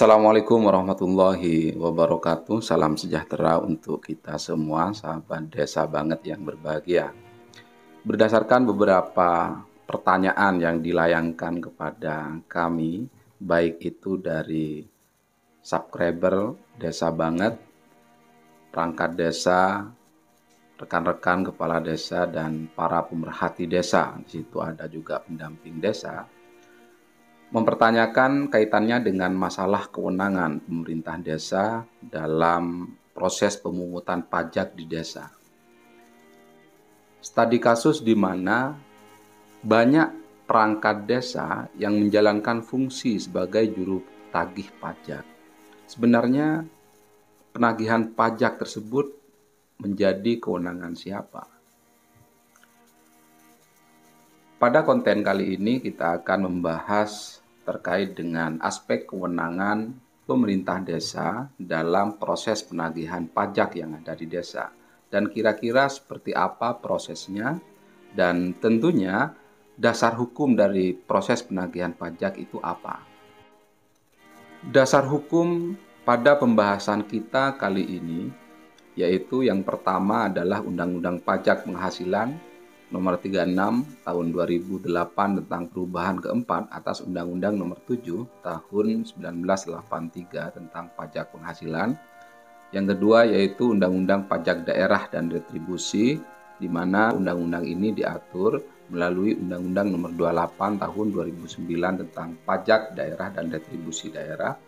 Assalamualaikum warahmatullahi wabarakatuh. Salam sejahtera untuk kita semua, sahabat desa banget yang berbahagia. Berdasarkan beberapa pertanyaan yang dilayangkan kepada kami, baik itu dari subscriber Desa Banget, perangkat desa, rekan-rekan kepala desa, dan para pemerhati desa. Di situ ada juga pendamping desa. Mempertanyakan kaitannya dengan masalah kewenangan pemerintah desa dalam proses pemungutan pajak di desa. Studi kasus di mana banyak perangkat desa yang menjalankan fungsi sebagai juru tagih pajak. Sebenarnya penagihan pajak tersebut menjadi kewenangan siapa? Pada konten kali ini kita akan membahas terkait dengan aspek kewenangan pemerintah desa dalam proses penagihan pajak yang ada di desa. Dan kira-kira seperti apa prosesnya, dan tentunya dasar hukum dari proses penagihan pajak itu apa. Dasar hukum pada pembahasan kita kali ini, yaitu yang pertama adalah Undang-Undang Pajak Penghasilan Nomor 36 Tahun 2008 tentang perubahan keempat atas Undang-Undang Nomor 7 Tahun 1983 tentang pajak penghasilan. Yang kedua yaitu Undang-Undang Pajak Daerah dan Retribusi, di mana undang-undang ini diatur melalui Undang-Undang Nomor 28 Tahun 2009 tentang pajak daerah dan retribusi daerah.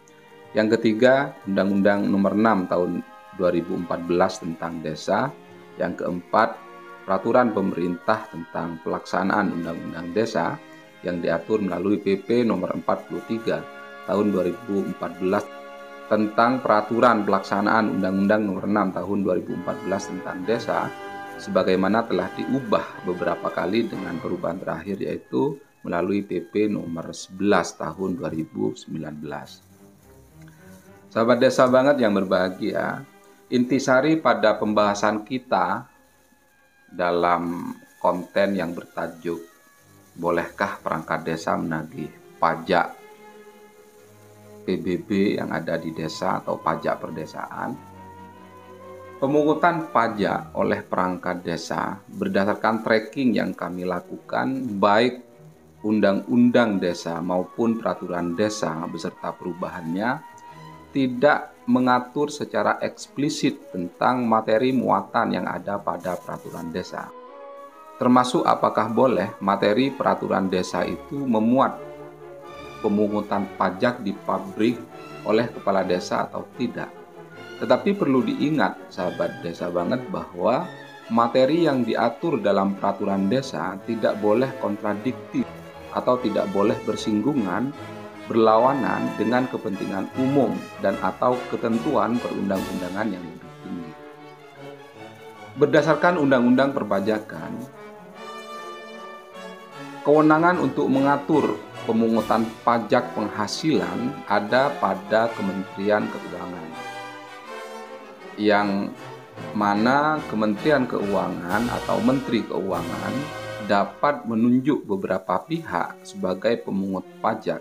Yang ketiga Undang-Undang Nomor 6 Tahun 2014 tentang desa. Yang keempat Peraturan Pemerintah tentang Pelaksanaan Undang-Undang Desa yang diatur melalui PP Nomor 43 Tahun 2014 tentang Peraturan Pelaksanaan Undang-Undang Nomor 6 Tahun 2014 tentang Desa, sebagaimana telah diubah beberapa kali dengan perubahan terakhir yaitu melalui PP Nomor 11 Tahun 2019. Sahabat desa banget yang berbahagia, intisari pada pembahasan kita dalam konten yang bertajuk "Bolehkah perangkat desa menagih pajak PBB yang ada di desa atau pajak perdesaan?" Pemungutan pajak oleh perangkat desa berdasarkan tracking yang kami lakukan, baik undang-undang desa maupun peraturan desa beserta perubahannya, tidak mengatur secara eksplisit tentang materi muatan yang ada pada peraturan desa. Termasuk apakah boleh materi peraturan desa itu memuat pemungutan pajak dipublish oleh kepala desa atau tidak. Tetapi perlu diingat sahabat desa banget bahwa materi yang diatur dalam peraturan desa tidak boleh kontradiktif atau tidak boleh bersinggungan, berlawanan dengan kepentingan umum dan atau ketentuan perundang-undangan yang lebih tinggi. Berdasarkan Undang-Undang Perpajakan, kewenangan untuk mengatur pemungutan pajak penghasilan ada pada Kementerian Keuangan, yang mana Kementerian Keuangan atau Menteri Keuangan dapat menunjuk beberapa pihak sebagai pemungut pajak.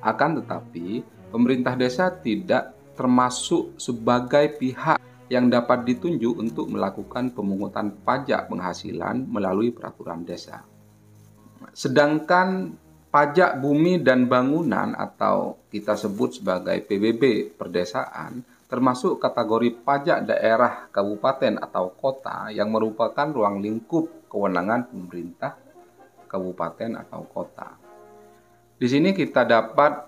Akan tetapi, pemerintah desa tidak termasuk sebagai pihak yang dapat ditunjuk untuk melakukan pemungutan pajak penghasilan melalui peraturan desa. Sedangkan pajak bumi dan bangunan atau kita sebut sebagai PBB perdesaan termasuk kategori pajak daerah, kabupaten atau kota yang merupakan ruang lingkup kewenangan pemerintah kabupaten atau kota. Di sini kita dapat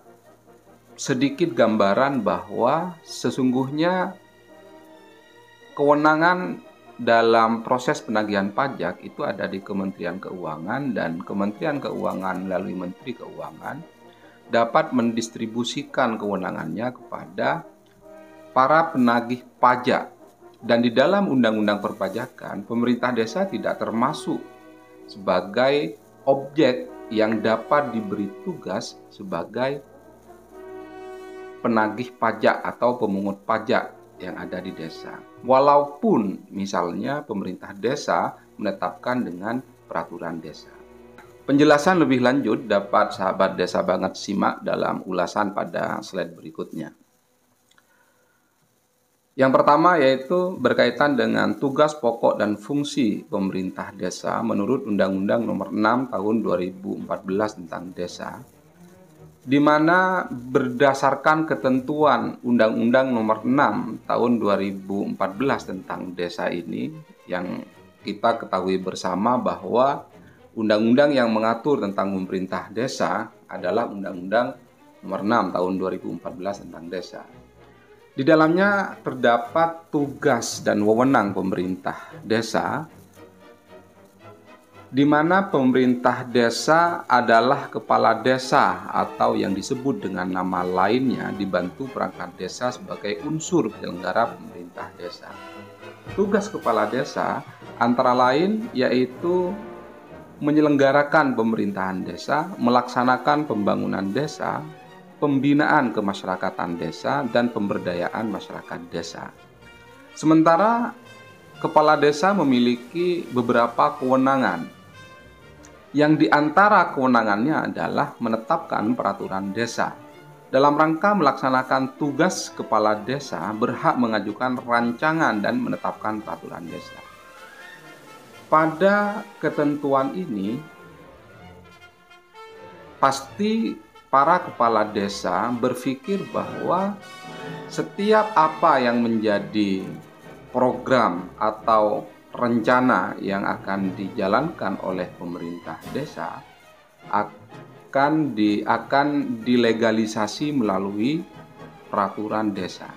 sedikit gambaran bahwa sesungguhnya kewenangan dalam proses penagihan pajak itu ada di Kementerian Keuangan, dan Kementerian Keuangan melalui Menteri Keuangan dapat mendistribusikan kewenangannya kepada para penagih pajak. Dan di dalam Undang-Undang Perpajakan, pemerintah desa tidak termasuk sebagai objek yang dapat diberi tugas sebagai penagih pajak atau pemungut pajak yang ada di desa. Walaupun misalnya pemerintah desa menetapkan dengan peraturan desa. Penjelasan lebih lanjut dapat sahabat desa banget simak dalam ulasan pada slide berikutnya. Yang pertama yaitu berkaitan dengan tugas pokok dan fungsi pemerintah desa menurut Undang-Undang Nomor 6 Tahun 2014 tentang desa, di mana berdasarkan ketentuan Undang-Undang Nomor 6 Tahun 2014 tentang desa ini, yang kita ketahui bersama bahwa undang-undang yang mengatur tentang pemerintah desa adalah Undang-Undang Nomor 6 Tahun 2014 tentang desa. Di dalamnya terdapat tugas dan wewenang pemerintah desa, di mana pemerintah desa adalah kepala desa atau yang disebut dengan nama lainnya dibantu perangkat desa sebagai unsur penyelenggara pemerintah desa. Tugas kepala desa antara lain yaitu menyelenggarakan pemerintahan desa, melaksanakan pembangunan desa, pembinaan kemasyarakatan desa, dan pemberdayaan masyarakat desa. Sementara kepala desa memiliki beberapa kewenangan, yang diantara kewenangannya adalah menetapkan peraturan desa. Dalam rangka melaksanakan tugas kepala desa berhak mengajukan rancangan dan menetapkan peraturan desa. Pada ketentuan ini, pasti para kepala desa berpikir bahwa setiap apa yang menjadi program atau rencana yang akan dijalankan oleh pemerintah desa akan dilegalisasi melalui peraturan desa.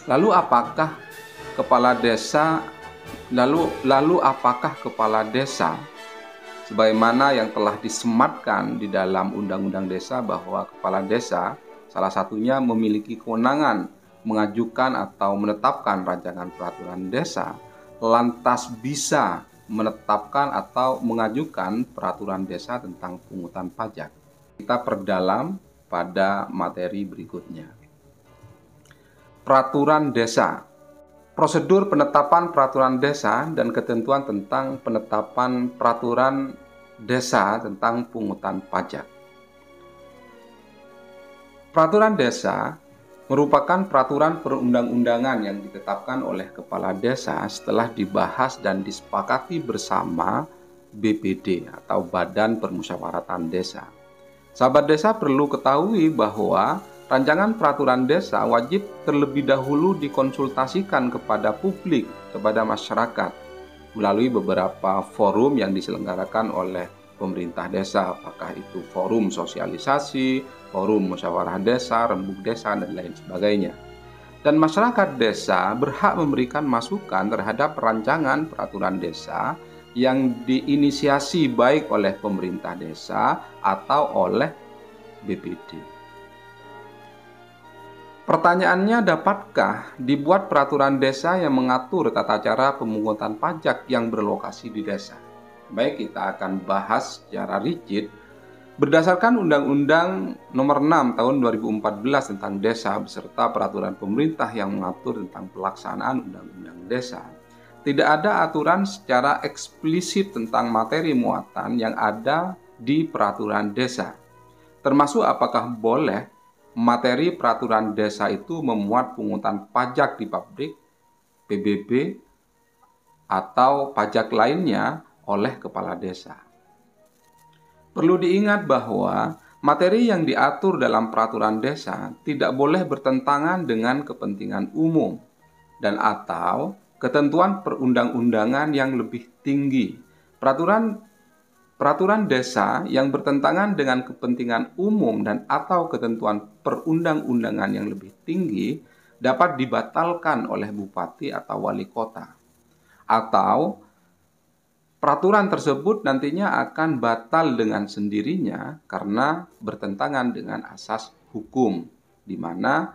Lalu apakah kepala desa sebagaimana yang telah disematkan di dalam Undang-Undang Desa bahwa kepala desa salah satunya memiliki kewenangan mengajukan atau menetapkan rancangan peraturan desa, lantas bisa menetapkan atau mengajukan peraturan desa tentang pungutan pajak. Kita perdalam pada materi berikutnya. Peraturan desa. Prosedur penetapan peraturan desa dan ketentuan tentang penetapan peraturan desa tentang pungutan pajak. Peraturan desa merupakan peraturan perundang-undangan yang ditetapkan oleh kepala desa setelah dibahas dan disepakati bersama BPD atau Badan Permusyawaratan Desa. Sahabat desa perlu ketahui bahwa rancangan peraturan desa wajib terlebih dahulu dikonsultasikan kepada publik, kepada masyarakat, melalui beberapa forum yang diselenggarakan oleh pemerintah desa, apakah itu forum sosialisasi, forum musyawarah desa, rembuk desa, dan lain sebagainya. Dan masyarakat desa berhak memberikan masukan terhadap rancangan peraturan desa yang diinisiasi baik oleh pemerintah desa atau oleh BPD. Pertanyaannya, dapatkah dibuat peraturan desa yang mengatur tata cara pemungutan pajak yang berlokasi di desa? Baik, kita akan bahas secara rigid berdasarkan Undang-Undang Nomor 6 Tahun 2014 tentang Desa beserta peraturan pemerintah yang mengatur tentang pelaksanaan Undang-Undang Desa. Tidak ada aturan secara eksplisit tentang materi muatan yang ada di peraturan desa, termasuk apakah boleh materi peraturan desa itu memuat pungutan pajak di pabrik, PBB, atau pajak lainnya oleh kepala desa. Perlu diingat bahwa materi yang diatur dalam peraturan desa tidak boleh bertentangan dengan kepentingan umum dan atau ketentuan perundang-undangan yang lebih tinggi. Peraturan desa yang bertentangan dengan kepentingan umum dan atau ketentuan perundang-undangan yang lebih tinggi dapat dibatalkan oleh bupati atau wali kota. Atau peraturan tersebut nantinya akan batal dengan sendirinya karena bertentangan dengan asas hukum, di mana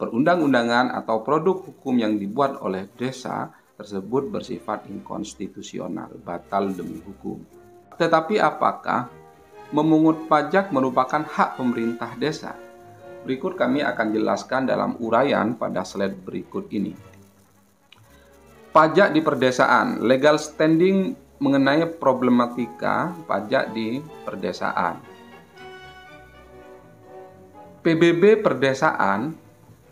perundang-undangan atau produk hukum yang dibuat oleh desa tersebut bersifat inkonstitusional, batal demi hukum. Tetapi apakah memungut pajak merupakan hak pemerintah desa? Berikut kami akan jelaskan dalam uraian pada slide berikut ini. Pajak di perdesaan, legal standing mengenai problematika pajak di perdesaan. PBB perdesaan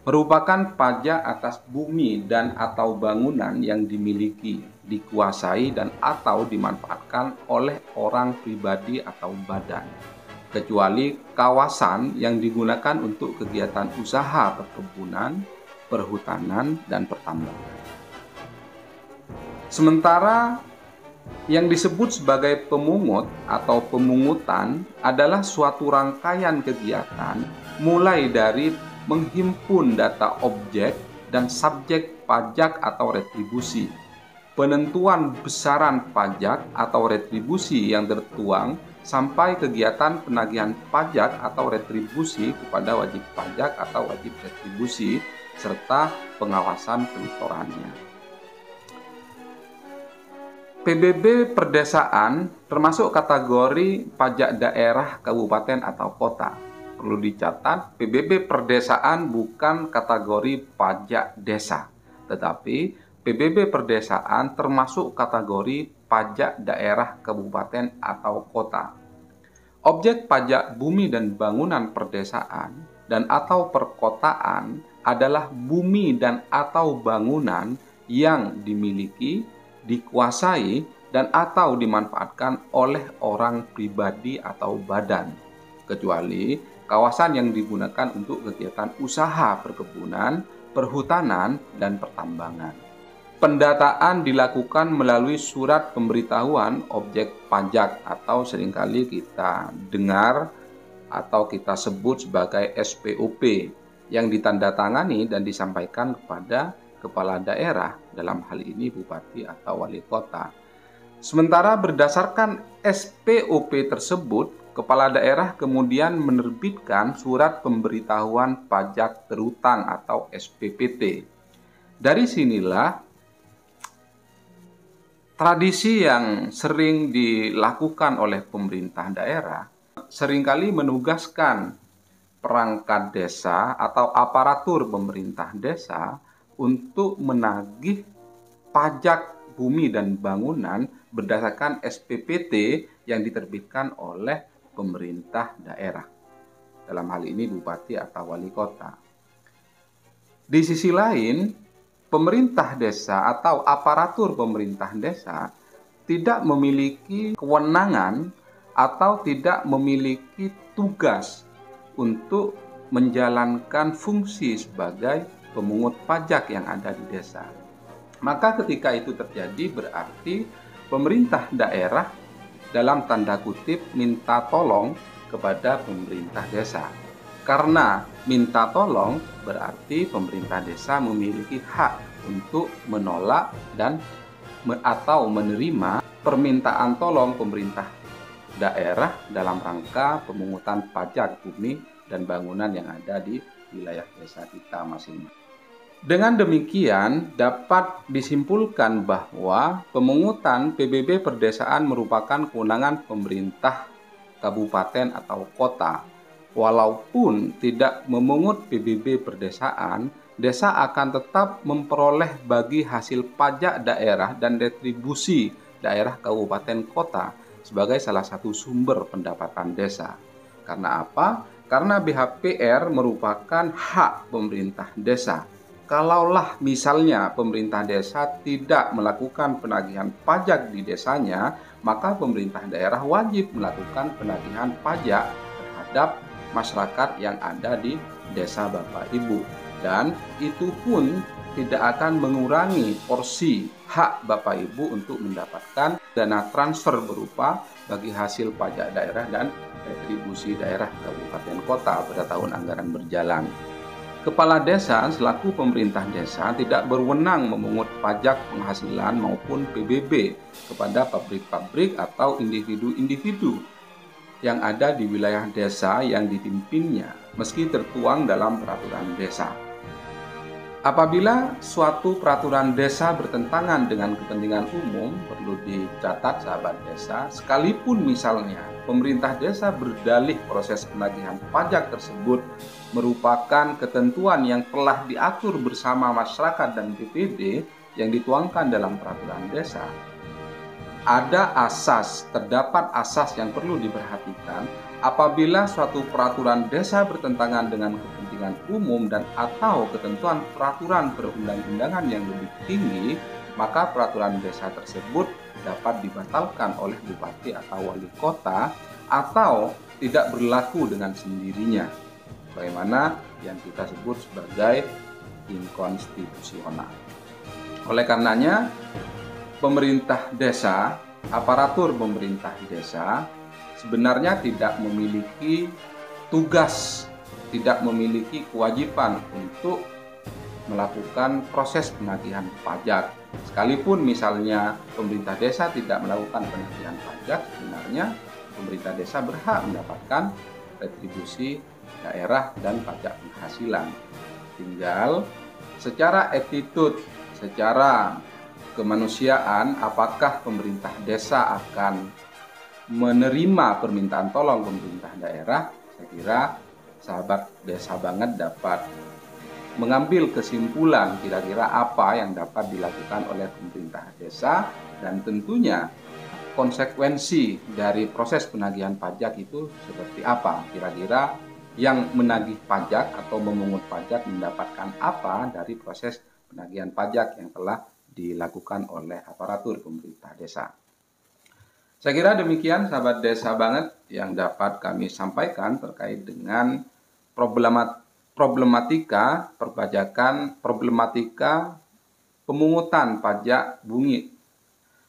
merupakan pajak atas bumi dan atau bangunan yang dimiliki, dikuasai dan atau dimanfaatkan oleh orang pribadi atau badan, kecuali kawasan yang digunakan untuk kegiatan usaha perkebunan, perhutanan, dan pertambangan. Sementara yang disebut sebagai pemungut atau pemungutan adalah suatu rangkaian kegiatan mulai dari menghimpun data objek dan subjek pajak atau retribusi, penentuan besaran pajak atau retribusi yang tertuang, sampai kegiatan penagihan pajak atau retribusi kepada wajib pajak atau wajib retribusi, serta pengawasan pengetorannya. PBB perdesaan termasuk kategori pajak daerah, kabupaten, atau kota. Perlu dicatat, PBB perdesaan bukan kategori pajak desa, tetapi PBB perdesaan termasuk kategori pajak daerah, kabupaten, atau kota. Objek pajak bumi dan bangunan perdesaan dan atau perkotaan adalah bumi dan atau bangunan yang dimiliki, dikuasai, dan atau dimanfaatkan oleh orang pribadi atau badan, kecuali kawasan yang digunakan untuk kegiatan usaha perkebunan, perhutanan, dan pertambangan. Pendataan dilakukan melalui surat pemberitahuan objek pajak atau seringkali kita dengar atau kita sebut sebagai SPOP yang ditandatangani dan disampaikan kepada kepala daerah, dalam hal ini bupati atau wali kota. Sementara berdasarkan SPOP tersebut, kepala daerah kemudian menerbitkan surat pemberitahuan pajak terutang atau SPPT. Dari sinilah tradisi yang sering dilakukan oleh pemerintah daerah seringkali menugaskan perangkat desa atau aparatur pemerintah desa untuk menagih pajak bumi dan bangunan berdasarkan SPPT yang diterbitkan oleh pemerintah daerah. Dalam hal ini bupati atau wali kota. Di sisi lain, pemerintah desa atau aparatur pemerintah desa tidak memiliki kewenangan atau tidak memiliki tugas untuk menjalankan fungsi sebagai pemungut pajak yang ada di desa. Maka ketika itu terjadi berarti pemerintah daerah dalam tanda kutip minta tolong kepada pemerintah desa. Karena minta tolong berarti pemerintah desa memiliki hak untuk menolak dan atau menerima permintaan tolong pemerintah daerah dalam rangka pemungutan pajak bumi dan bangunan yang ada di wilayah desa kita masing-masing. Dengan demikian, dapat disimpulkan bahwa pemungutan PBB perdesaan merupakan kewenangan pemerintah kabupaten atau kota. Walaupun tidak memungut PBB perdesaan, desa akan tetap memperoleh bagi hasil pajak daerah dan retribusi daerah kabupaten kota sebagai salah satu sumber pendapatan desa. Karena apa? Karena BHPR merupakan hak pemerintah desa. Kalaulah misalnya pemerintah desa tidak melakukan penagihan pajak di desanya, maka pemerintah daerah wajib melakukan penagihan pajak terhadap masyarakat yang ada di desa Bapak Ibu. Dan itu pun tidak akan mengurangi porsi hak Bapak Ibu untuk mendapatkan dana transfer berupa bagi hasil pajak daerah dan retribusi daerah kabupaten kota pada tahun anggaran berjalan. Kepala desa selaku pemerintah desa tidak berwenang memungut pajak penghasilan maupun PBB kepada pabrik-pabrik atau individu-individu yang ada di wilayah desa yang dipimpinnya, meski tertuang dalam peraturan desa. Apabila suatu peraturan desa bertentangan dengan kepentingan umum, perlu dicatat sahabat desa, sekalipun misalnya pemerintah desa berdalih proses penagihan pajak tersebut merupakan ketentuan yang telah diatur bersama masyarakat dan BPD yang dituangkan dalam peraturan desa, terdapat asas yang perlu diperhatikan apabila suatu peraturan desa bertentangan dengan kepentingan umum dan atau ketentuan peraturan perundang-undangan yang lebih tinggi, maka peraturan desa tersebut dapat dibatalkan oleh bupati atau wali kota atau tidak berlaku dengan sendirinya, bagaimana yang kita sebut sebagai inkonstitusional. Oleh karenanya, pemerintah desa, aparatur pemerintah desa sebenarnya tidak memiliki tugas, tidak memiliki kewajiban untuk melakukan proses penagihan pajak. Sekalipun misalnya pemerintah desa tidak melakukan penagihan pajak, sebenarnya pemerintah desa berhak mendapatkan retribusi daerah dan pajak penghasilan. Tinggal secara attitude, secara kemanusiaan, apakah pemerintah desa akan menerima permintaan tolong pemerintah daerah? Saya kira sahabat desa banget dapat mengambil kesimpulan kira-kira apa yang dapat dilakukan oleh pemerintah desa, dan tentunya konsekuensi dari proses penagihan pajak itu seperti apa. Kira-kira yang menagih pajak atau memungut pajak mendapatkan apa dari proses penagihan pajak yang telah dilakukan oleh aparatur pemerintah desa. Saya kira demikian sahabat desa banget yang dapat kami sampaikan terkait dengan problematika perpajakan, problematika pemungutan pajak bumi,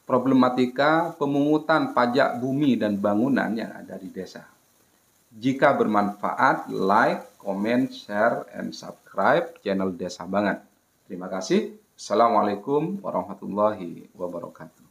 problematika pemungutan pajak bumi dan bangunan yang ada di desa. Jika bermanfaat, like, comment, share, and subscribe channel Desa Banget. Terima kasih. Assalamualaikum warahmatullahi wabarakatuh.